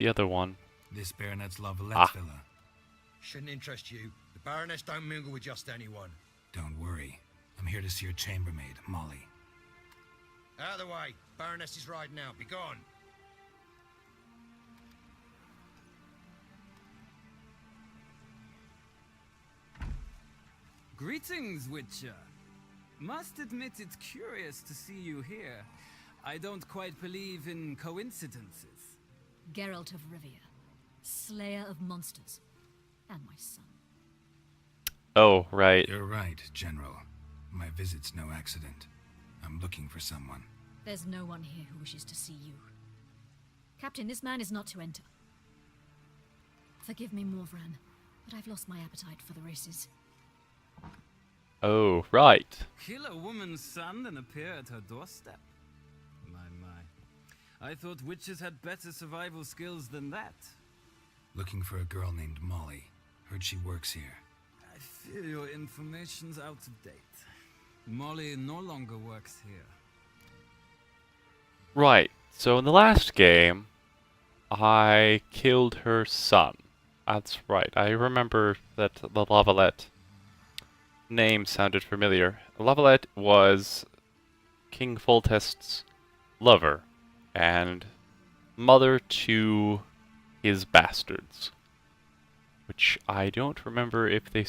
the other one? This Baronet's Lavallette's villa. Shouldn't interest you. The Baroness don't mingle with just anyone. Don't worry. I'm here to see your chambermaid, Molly. Out of the way. Baroness is riding out. Be gone. Greetings, Witcher. Must admit it's curious to see you here. I don't quite believe in coincidences. Geralt of Rivia, slayer of monsters, and my son. Oh, right. You're right, General. My visit's no accident. I'm looking for someone. There's no one here who wishes to see you. Captain, this man is not to enter. Forgive me, Morvran, but I've lost my appetite for the races. Oh, right. Kill a woman's son and appear at her doorstep? My. I thought witches had better survival skills than that. Looking for a girl named Molly. Heard she works here. I fear your information's out of date. Molly no longer works here. Right. So in the last game, I killed her son. That's right. I remember that the Lavalette name sounded familiar. Lavalette was King Foltest's lover and mother to his bastards, which I don't remember if they...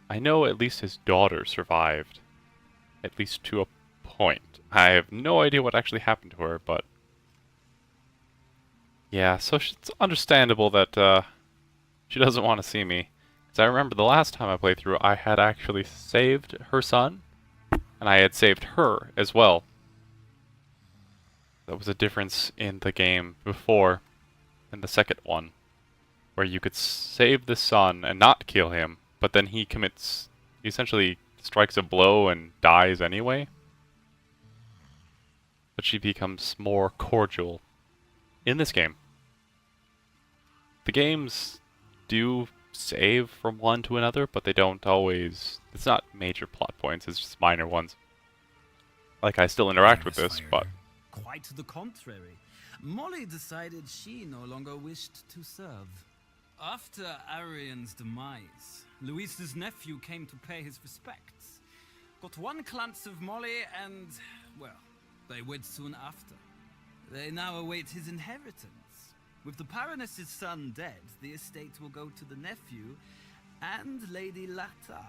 I know at least his daughter survived, at least to a point. I have no idea what actually happened to her, but... yeah, so it's understandable that she doesn't want to see me. Because I remember the last time I played through, I had actually saved her son, and I had saved her as well. That was a difference in the game before, in the second one, where you could save the son and not kill him, but then he commits, he essentially strikes a blow and dies anyway. But she becomes more cordial in this game. The games do save from one to another, but they don't always... it's not major plot points, it's just minor ones. Like, I still interact with this, but... Quite the contrary. Molly decided she no longer wished to serve. After Arian's demise, Louise's nephew came to pay his respects. Got one glance of Molly and, well, they wed soon after. They now await his inheritance. With the Baroness's son dead, the estate will go to the nephew and Lady Latta,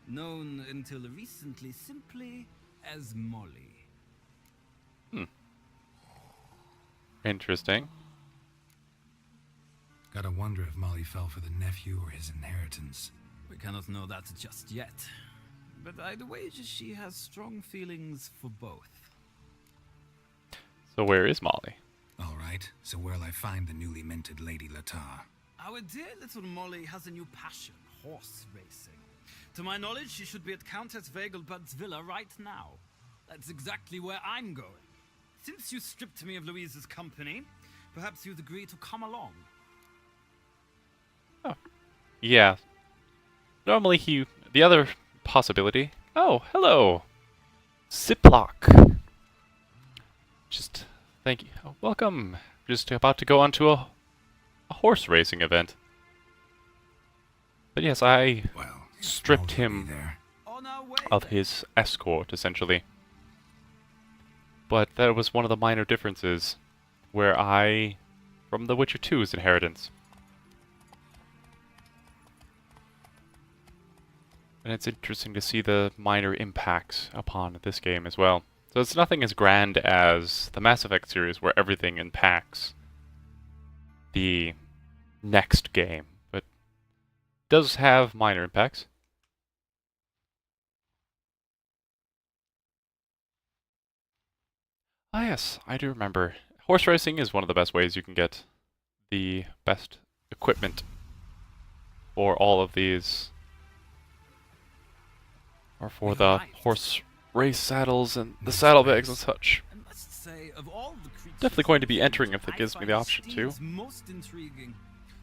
known until recently simply as Molly. Interesting. Gotta wonder if Molly fell for the nephew or his inheritance. We cannot know that just yet, but I'd wager she has strong feelings for both. So where is Molly? Alright, so where'll I find the newly minted Lady Latta? Our dear little Molly has a new passion, horse racing. To my knowledge, she should be at Countess Vegelbud's villa right now. That's exactly where I'm going. Since you stripped me of Louise's company, perhaps you'd agree to come along. Oh. Yeah. Normally the other possibility... oh, hello! Ziploc! Just... thank you. Oh, welcome! Just about to go on to a horse racing event. But yes, I stripped him of his escort, essentially. But that was one of the minor differences where from The Witcher 2's inheritance. And it's interesting to see the minor impacts upon this game as well. So it's nothing as grand as the Mass Effect series where everything impacts the next game, but it does have minor impacts. Ah yes, I do remember. Horse racing is one of the best ways you can get the best equipment for all of these, or for the horse race saddles and the saddlebags and such. Definitely going to be entering if it gives me the option to. Most intriguing.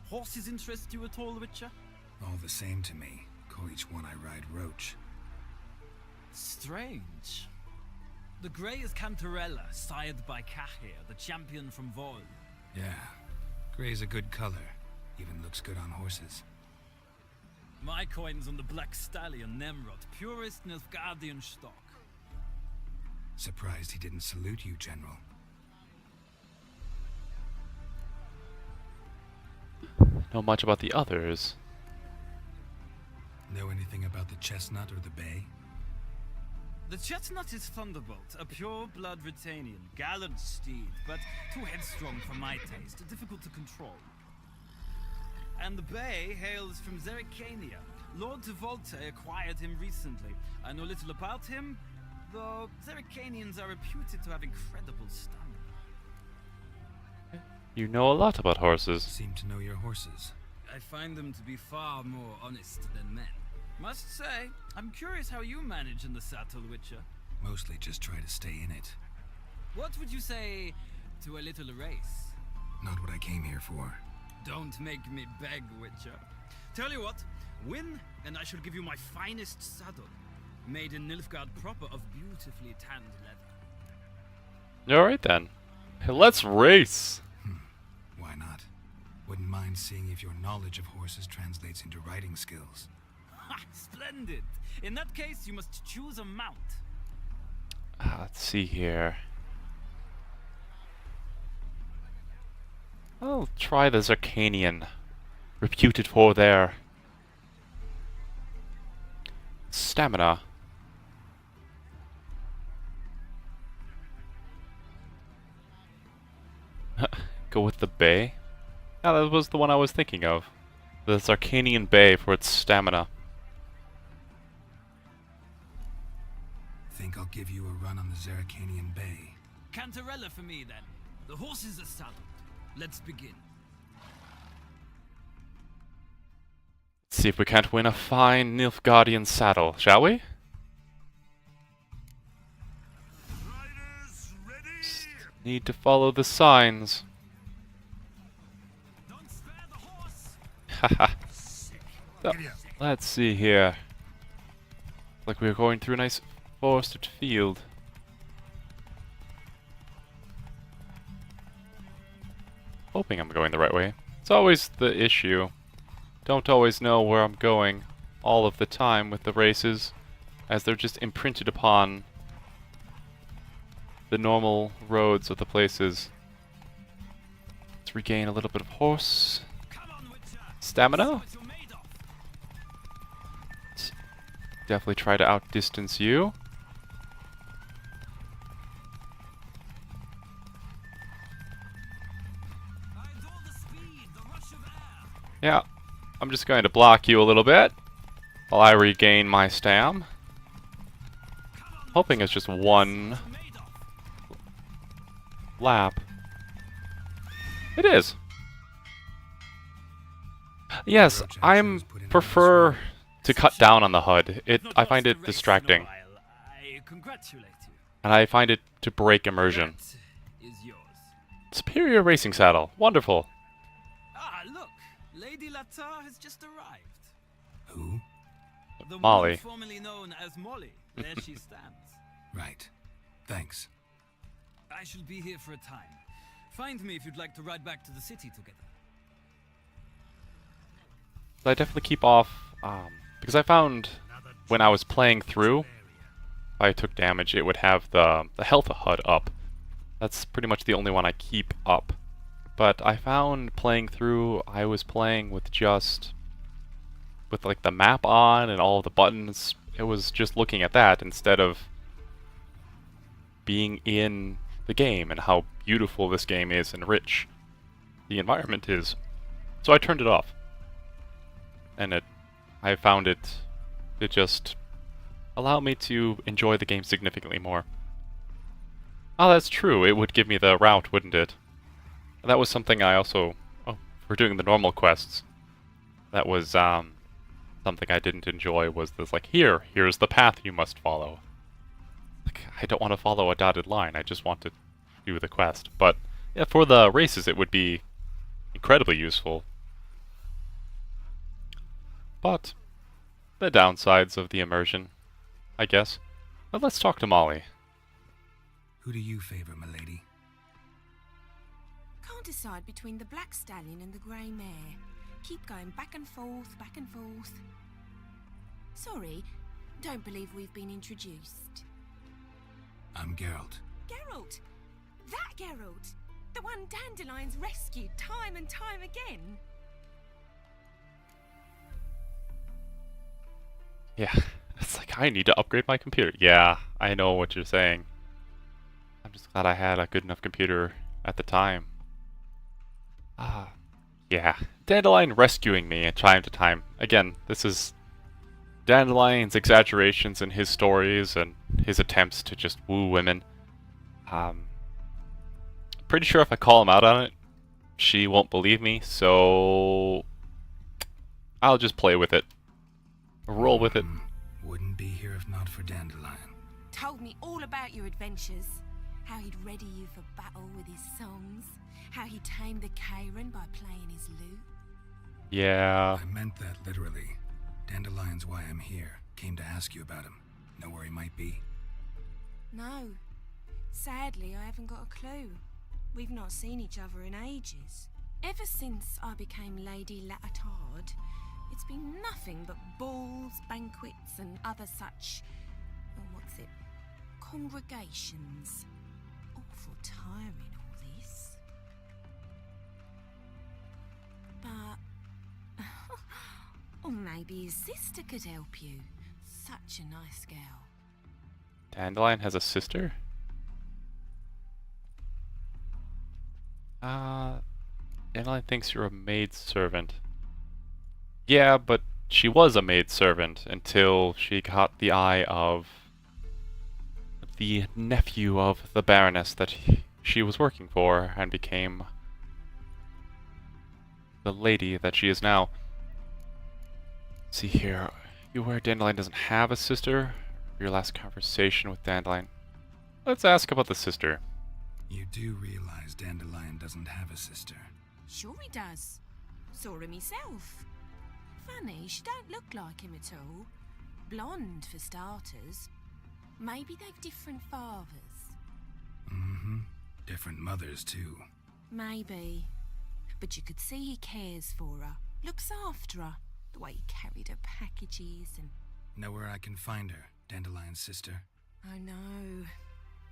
Horses interest you at all, Witcher? All the same to me. Call each one I ride Roach. Strange. The grey is Cantarella, sired by Cahir, the champion from Vol. Yeah. Gray's a good color. Even looks good on horses. My coin's on the Black Stallion Nemrod, purest Nilfgaardian stock. Surprised he didn't salute you, General. Know much about the others. Know anything about the chestnut or the bay? The chestnut is Thunderbolt, a pure-blood Retanian, gallant steed, but too headstrong for my taste, difficult to control. And the bay hails from Zerrikania. Lord Tevolte acquired him recently. I know little about him, though Zerrikanians are reputed to have incredible stamina. You know a lot about horses. Seem to know your horses. I find them to be far more honest than men. Must say, I'm curious how you manage in the Saddle, Witcher. Mostly just try to stay in it. What would you say to a little race? Not what I came here for. Don't make me beg, Witcher. Tell you what, win, and I shall give you my finest saddle. Made in Nilfgaard proper of beautifully tanned leather. Alright then. Let's race! Why not? Wouldn't mind seeing if your knowledge of horses translates into riding skills. Ha! Splendid! In that case, you must choose a mount. Let's see here. I'll try the Zerrikanian, reputed for their stamina. Go with the bay? Yeah, that was the one I was thinking of. The Zerrikanian bay for its stamina. Think I'll give you a run on the Zerrikanian Bay. Cantarella for me, then. The horses are saddled. Let's begin. Let's see if we can't win a fine Nilfgaardian saddle, shall we? Riders ready! Just need to follow the signs. Don't spare the horse! Haha. So, Giddy up. let's see here. Like we're going through a nice forested field. Hoping I'm going the right way. It's always the issue. Don't always know where I'm going all of the time with the races, as they're just imprinted upon the normal roads of the places. Let's regain a little bit of horse Come on, Witcher! stamina. Show what you're made of. Definitely try to outdistance you. I adore the speed, the rush of air. Yeah, I'm just going to block you a little bit while I regain my stam. Hoping it's just one What you're made of. lap. It is. Yes, I'm prefer to cut down on the HUD. I find it distracting, I congratulate you. and I find it to break immersion. That is yours. Superior racing saddle, wonderful. Ah, look! Lady Latar has just arrived. Who? The Molly. woman formerly known as Molly. There she stands. Right. Thanks. I shall be here for a time. Find me if you'd like to ride back to the city together. I definitely keep off, because I found when I was playing through, if I took damage, it would have the health HUD up. That's pretty much the only one I keep up. But I found playing through, I was playing with like the map on and all the buttons. It was just looking at that instead of being in the game and how beautiful this game is and rich the environment is. So I turned it off. And I found it just allowed me to enjoy the game significantly more. Oh, that's true. It would give me the route, wouldn't it? That was something I also... Oh, for doing the normal quests. That was, something I didn't enjoy was this, like, here's the path you must follow. Like, I don't want to follow a dotted line, I just want to do the quest. But, yeah, for the races it would be incredibly useful. But, the downsides of the immersion, I guess. But let's talk to Molly. Who do you favor, milady? Can't decide between the black stallion and the grey mare. Keep going back and forth, back and forth. Sorry, don't believe we've been introduced. I'm Geralt. Geralt! That Geralt! The one Dandelion's rescued time and time again. Yeah, it's like I need to upgrade my computer. Yeah, I know what you're saying. I'm just glad I had a good enough computer at the time. Yeah. Dandelion rescuing me at time to time. Again, this is Dandelion's exaggerations in his stories and his attempts to just woo women. Pretty sure if I call him out on it, she won't believe me, so I'll just play with it. Roll with it. Wouldn't be here if not for Dandelion. Told me all about your adventures. How he'd ready you for battle with his songs. How he tamed the Karen by playing his lute. Yeah. I meant that literally. Dandelion's why I'm here. Came to ask you about him. Know where he might be? No. Sadly, I haven't got a clue. We've not seen each other in ages. Ever since I became Lady Latard, it's been nothing but balls, banquets, and other such... congregations. Awful tiring, all this. But... or maybe his sister could help you. Such a nice girl. Dandelion has a sister? Dandelion thinks you're a maidservant. Yeah, but she was a maidservant until she caught the eye of the nephew of the Baroness that she was working for and became the lady that she is now. Let's see here. You aware Dandelion doesn't have a sister? Your last conversation with Dandelion. Let's ask about the sister. You do realize Dandelion doesn't have a sister. Sure he does. Saw him myself. Funny, she don't look like him at all. Blonde, for starters. Maybe they've different fathers. Mm-hmm. Different mothers, too. Maybe. But you could see he cares for her. Looks after her. The way he carried her packages and... Know where I can find her, Dandelion's sister? I know.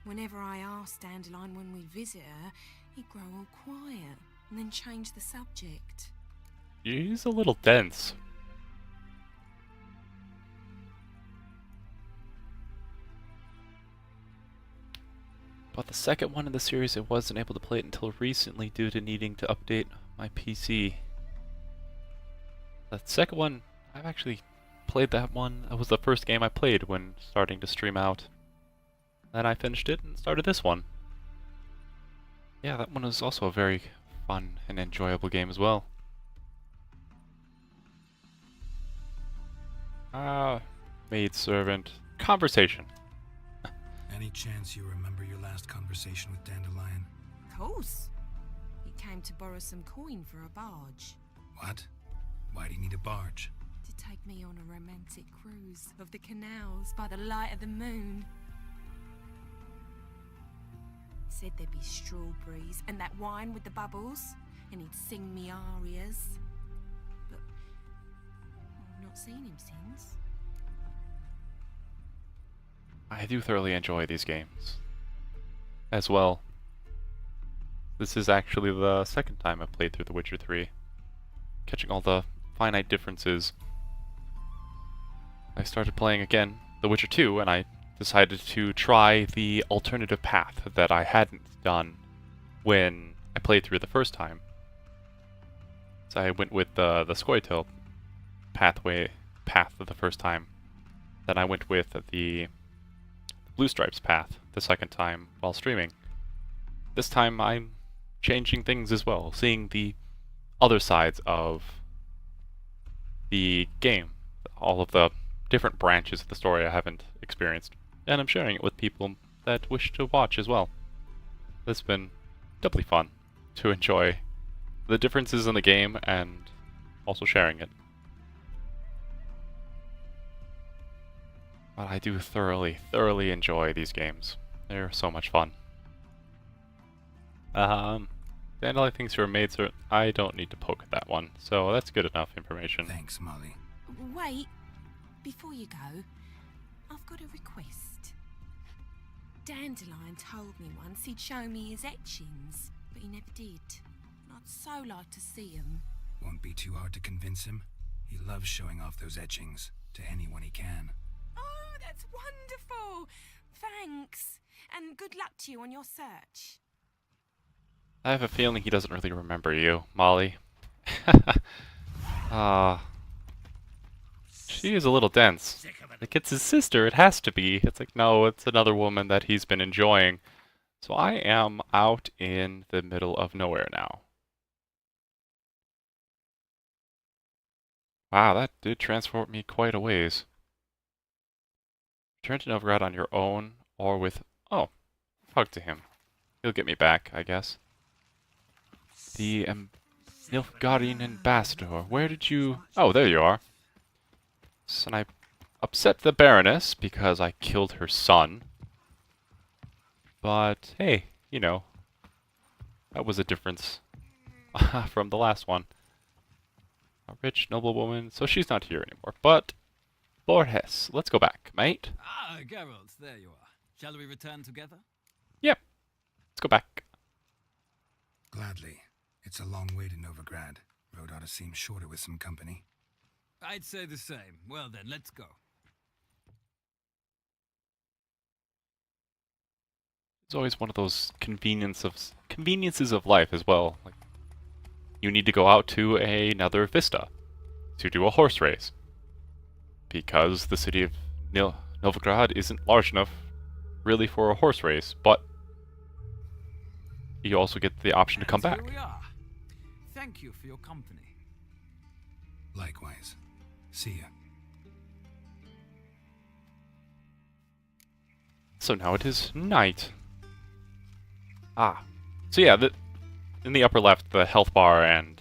Whenever I ask Dandelion when we visit her, he'd grow all quiet and then change the subject. He's a little dense. But the second one in the series, I wasn't able to play it until recently due to needing to update my PC. The second one, I've actually played that one. That was the first game I played when starting to stream out. Then I finished it and started this one. Yeah, that one was also a very fun and enjoyable game as well. Maidservant. Conversation. Any chance you remember your last conversation with Dandelion? Of course. He came to borrow some coin for a barge. What? Why do you need a barge? To take me on a romantic cruise of the canals by the light of the moon. Said there'd be strawberries and that wine with the bubbles, and he'd sing me arias. But I've not seen him since. I do thoroughly enjoy these games as well. This is actually the second time I've played through The Witcher 3. Catching all the finite differences. I started playing again The Witcher 2 and I decided to try the alternative path that I hadn't done when I played through the first time. So I went with the Scoia'tael path the first time. Then I went with the Blue Stripes path the second time while streaming. This time I'm changing things as well, seeing the other sides of the game, all of the different branches of the story I haven't experienced, and I'm sharing it with people that wish to watch as well. It's been doubly fun to enjoy the differences in the game and also sharing it. But I do thoroughly enjoy these games. They're so much fun. Dandelion thinks you're a maidservant. I don't need to poke at that one, so that's good enough information. Thanks, Molly. Wait, before you go, I've got a request. Dandelion told me once he'd show me his etchings, but he never did. I'd so like to see 'em. Won't be too hard to convince him. He loves showing off those etchings to anyone he can. Oh, that's wonderful! Thanks, and good luck to you on your search. I have a feeling he doesn't really remember you, Molly. She is a little dense. Like, it's his sister, it has to be. It's like, no, it's another woman that he's been enjoying. So I am out in the middle of nowhere now. Wow, that did transport me quite a ways. Return to Novigrad on your own, or with... Oh, talk to him. He'll get me back, I guess. The Nilfgaardian ambassador. Where did you... Oh, there you are. So, and I upset the Baroness because I killed her son. But, hey, you know, that was a difference from the last one. A rich noblewoman, so she's not here anymore. But, Borges, let's go back, mate. Ah, Geralt, there you are. Shall we return together? Yep, let's go back. Gladly. It's a long way to Novigrad. Road ought to seem shorter with some company. I'd say the same. Well then, let's go. It's always one of those conveniences of life as well. Like, you need to go out to another vista to do a horse race. Because the city of Novigrad isn't large enough really for a horse race, but you also get the option to come back. Here we are. Thank you for your company. Likewise. See ya. So now it is night. Ah. So yeah, in the upper left, the health bar and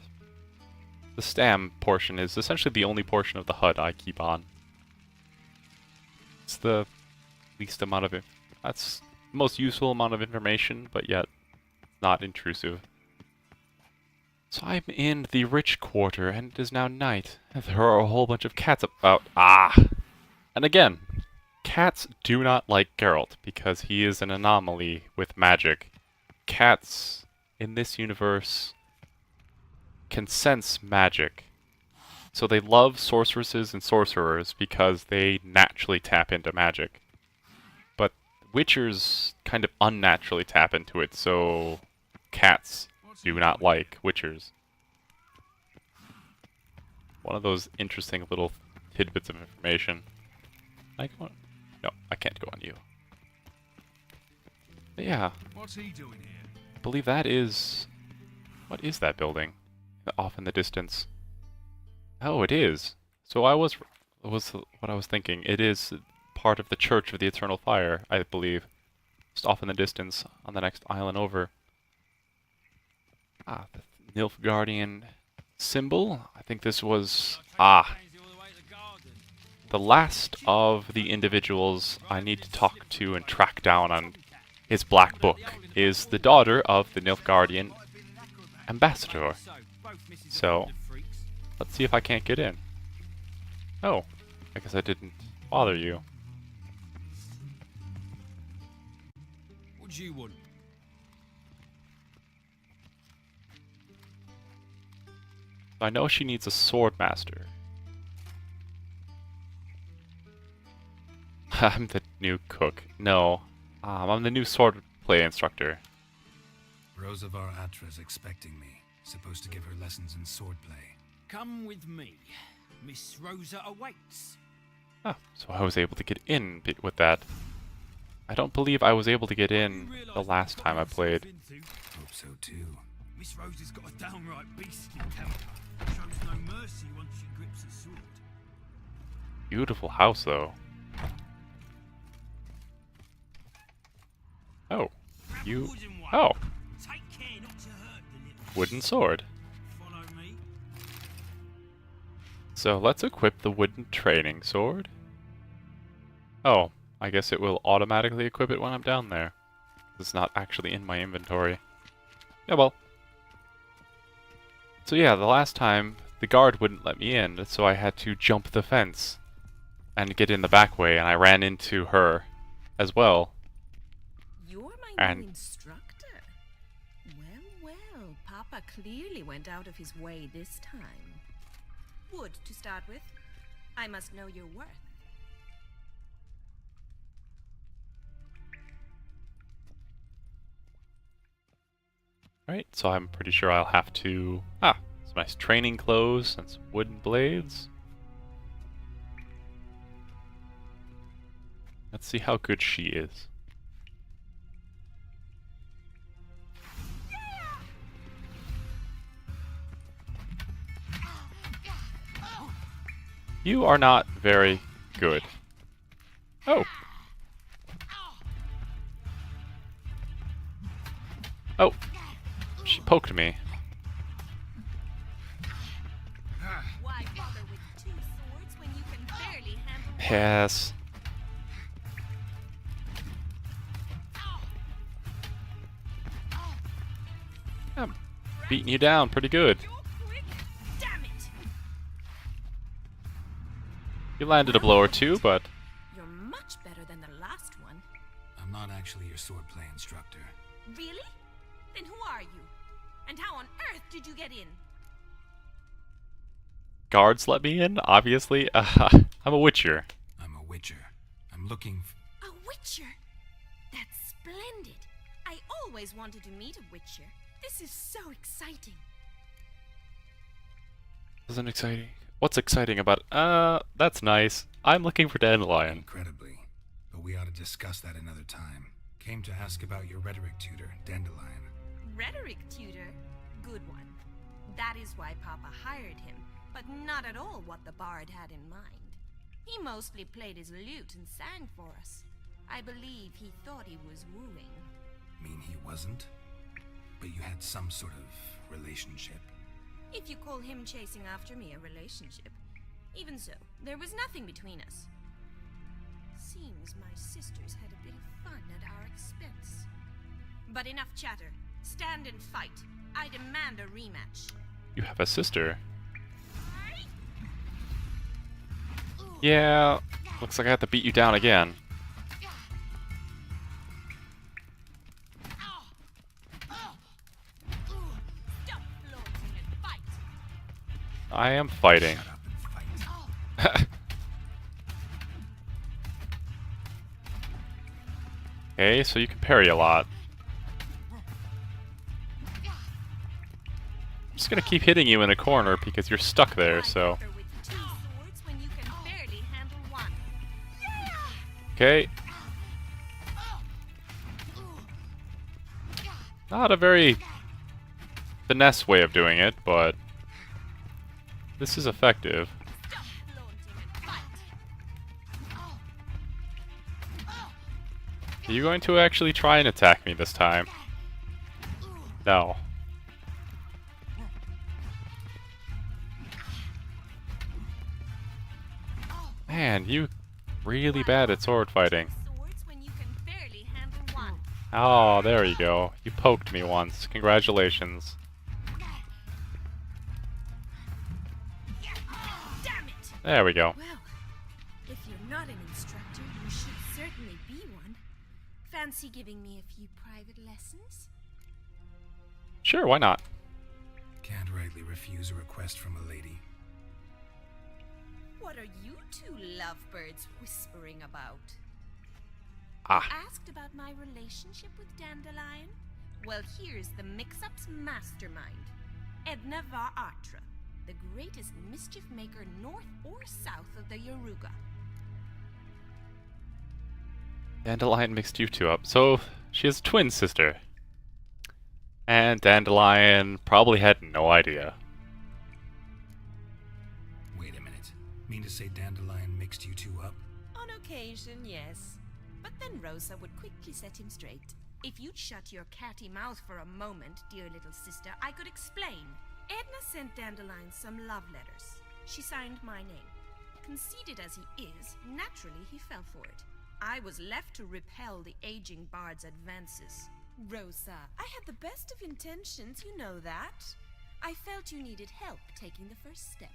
the stam portion is essentially the only portion of the HUD I keep on. It's the least amount of that's the most useful amount of information, but yet not intrusive. So I'm in the rich quarter, and it is now night. There are a whole bunch of cats about. Ah! And again, cats do not like Geralt, because he is an anomaly with magic. Cats, in this universe, can sense magic. So they love sorceresses and sorcerers, because they naturally tap into magic. But witchers kind of unnaturally tap into it, so cats do not like witchers. One of those interesting little tidbits of information. Can I go on? No, I can't go on you. But yeah, What's he doing here? I believe that is... What is that building? Off in the distance. Oh, it is. So was what I was thinking. It is part of the Church of the Eternal Fire, I believe. Just off in the distance, on the next island over. Ah, the Nilfgaardian symbol. I think this was... Ah. The last of the individuals I need to talk to and track down on his black book is the daughter of the Nilfgaardian ambassador. So, let's see if I can't get in. Oh, I guess I didn't bother you. What do you want? I know she needs a sword master. I'm the new cook. No, I'm the new swordplay instructor. Rosavar Atra's expecting me. Supposed to give her lessons in swordplay. Come with me. Miss Rosa awaits. Oh, so I was able to get in with that. I don't believe I was able to get in the last time I played. Hope so too. Miss Rosa's got a downright beastly temper. Shows no mercy once she grips a sword. Beautiful house, though. Oh, you... Oh, Take care not to hurt the little wooden sword. Follow me. So let's equip the wooden training sword. Oh, I guess it will automatically equip it when I'm down there. It's not actually in my inventory. Yeah, well. So yeah, the last time the guard wouldn't let me in, so I had to jump the fence and get in the back way, and I ran into her as well. You're my And- new instructor. Well, Papa clearly went out of his way this time. Wood, to start with. I must know your worth. Right, so I'm pretty sure I'll have to... some nice training clothes and some wooden blades. Let's see how good she is. You are not very good. Oh. Oh. She poked me. Why bother with two swords when you can barely handle one? Yes. I'm beating you down pretty good. You're quick. Damn it! You landed a blow or two, but You're much better than the last one. I'm not actually your swordplay instructor. Really? Then who are you? And how on earth did you get in? guards let me in, obviously. I'm a witcher. I'm a witcher. I'm looking A witcher? That's splendid. I always wanted to meet a witcher. This is so exciting. Isn't exciting? What's exciting about that's nice. I'm looking for Dandelion. incredibly, but we ought to discuss that another time. Came to ask about your rhetoric tutor, Dandelion. Rhetoric tutor? Good one. That is why Papa hired him, but not at all what the bard had in mind. He mostly played his lute and sang for us. I believe he thought he was wooing. Mean he wasn't? But you had some sort of relationship. If you call him chasing after me a relationship. Even so, there was nothing between us. Seems my sisters had a bit of fun at our expense. But enough chatter. Stand and fight. I demand a rematch. You have a sister. Yeah, looks like I have to beat you down again. Stop flaunting and fight. I am fighting. Shut up and fight. Okay, so you can parry a lot. I'm just gonna keep hitting you in a corner because you're stuck there, Why so... bother with two swords when you can barely handle one? Okay. Not a very finesse way of doing it, but this is effective. Stop flaunting and fight. Are you going to actually try and attack me this time? No. Man, you really bad at sword fighting. Swords when you can barely handle one. Oh, there you go. You poked me once. Congratulations. Damn it! There we go. Well, if you're not an instructor, you should certainly be one. Fancy giving me a few private lessons? Sure, why not? Can't rightly refuse a request from a lady. What are you two lovebirds whispering about? Ah, Asked about my relationship with Dandelion? Well, here's the mix-up's mastermind. Edna Va Atra, the greatest mischief maker north or south of the Yoruga. Dandelion mixed you two up. So, she has a twin sister. And Dandelion probably had no idea. Wait a minute. Mean to say Dandelion mixed you two up? On occasion, yes. But then Rosa would quickly set him straight. If you'd shut your catty mouth for a moment, dear little sister, I could explain. Edna sent Dandelion some love letters. She signed my name. Conceited as he is, naturally he fell for it. I was left to repel the aging bard's advances. Rosa, I had the best of intentions, you know that. I felt you needed help taking the first step.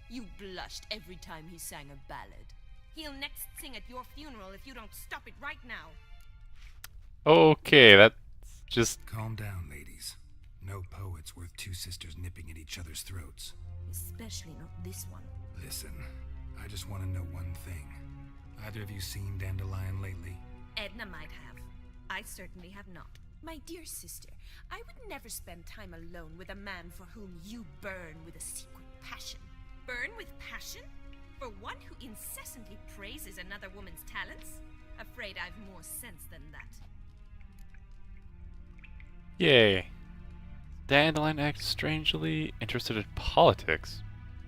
You blushed every time he sang a ballad. He'll next sing at your funeral if you don't stop it right now. Okay, that's just... Calm down, ladies. No poet's worth two sisters nipping at each other's throats. Especially not this one. Listen, I just want to know one thing. Either of you seen Dandelion lately? Edna might have. I certainly have not. My dear sister, I would never spend time alone with a man for whom you burn with a secret passion. Burn with passion? For one who incessantly praises another woman's talents? Afraid I've more sense than that. Yay. Dandelion acts strangely interested in politics.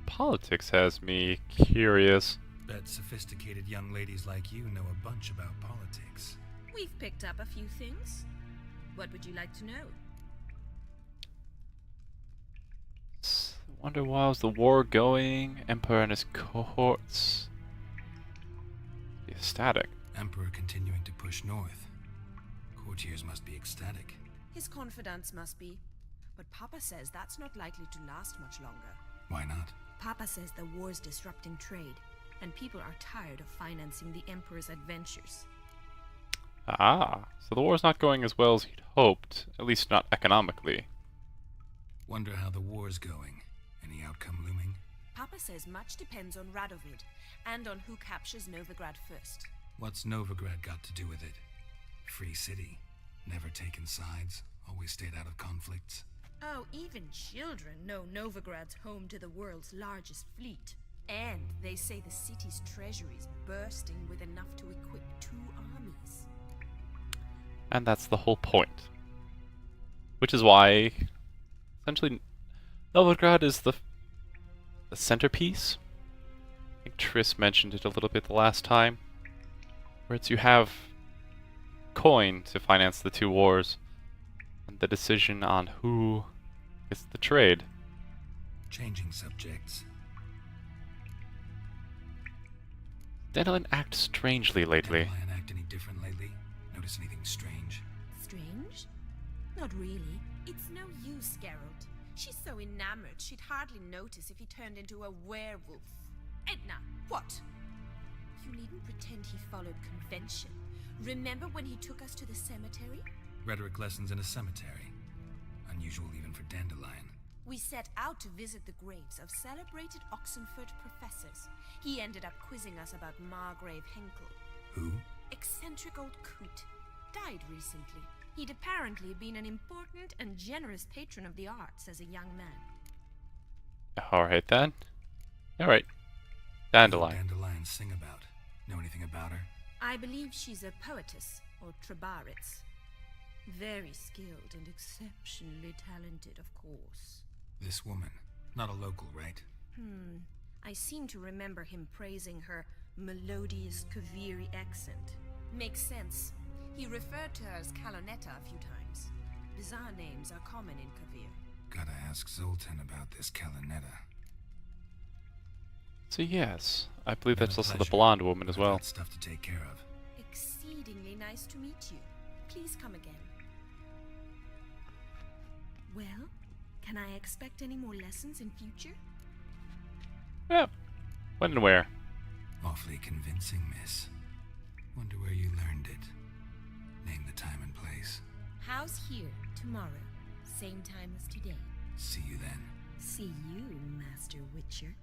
Politics has me curious. Bet sophisticated young ladies like you know a bunch about politics. We've picked up a few things. What would you like to know? Wonder why's the war going? Emperor and his cohorts. Be ecstatic. Emperor continuing to push north. Courtiers must be ecstatic. His confidants must be. But Papa says that's not likely to last much longer. Why not? Papa says the war's disrupting trade, and people are tired of financing the Emperor's adventures. Ah, so the war's not going as well as he'd hoped, at least not economically. Wonder how the war's going. Any outcome looming? Papa says much depends on Radovid, and on who captures Novigrad first. What's Novigrad got to do with it? Free city. Never taken sides. Always stayed out of conflicts. Oh, even children know Novigrad's home to the world's largest fleet. And they say the city's treasury's bursting with enough to equip 2 armies. And that's the whole point. Which is why, essentially, Novigrad is the centerpiece. I think Triss mentioned it a little bit the last time. Where it's you have coin to finance the 2 wars, and the decision on who gets the trade. Changing subjects. Dandelion acts strangely lately. Dandelion act any different lately? Notice anything strange? Strange? Not really. It's no use, Geralt. She's so enamored she'd hardly notice if he turned into a werewolf. Edna, what? You needn't pretend he followed convention. Remember when he took us to the cemetery? Rhetoric lessons in a cemetery. Unusual even for Dandelion. We set out to visit the graves of celebrated Oxenford professors. He ended up quizzing us about Margrave Henkel. Who? Eccentric old coot. Died recently. He'd apparently been an important and generous patron of the arts as a young man. Alright then. Alright. Who Dandelion. Dandelion sing about? Know anything about her? I believe she's a poetess, or Trebaritz. Very skilled and exceptionally talented, of course. This woman. Not a local, right? I seem to remember him praising her melodious Kaviri accent. Makes sense. He referred to her as Calonetta a few times. Bizarre names are common in Kavir. Gotta ask Zoltan about this Calonetta. So yes, I believe Been that's a also the pleasure. blonde woman as I've well. got stuff to take care of. Exceedingly nice to meet you. Please come again. Well, can I expect any more lessons in future? Yeah. When and where? Awfully convincing, miss. Wonder where you learned it. Name the time and place. House here, tomorrow. Same time as today. See you then. See you, Master Witcher.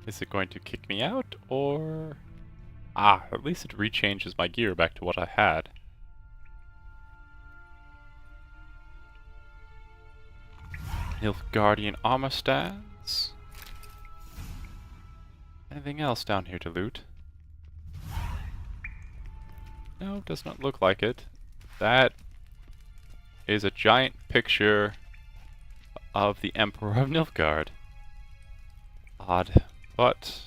Is it going to kick me out, or... Ah, at least it rechanges my gear back to what I had. Nilfgaardian armor stands. Anything else down here to loot? No, does not look like it. That is a giant picture of the Emperor of Nilfgaard. Odd, but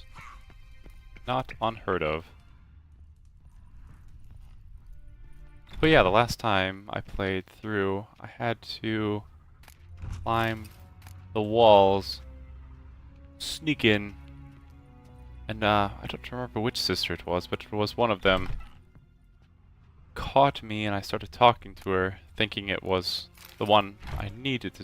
not unheard of. But yeah, the last time I played through, I had to climb the walls, sneak in, And I don't remember which sister it was, but it was one of them caught me and I started talking to her, thinking it was the one I needed to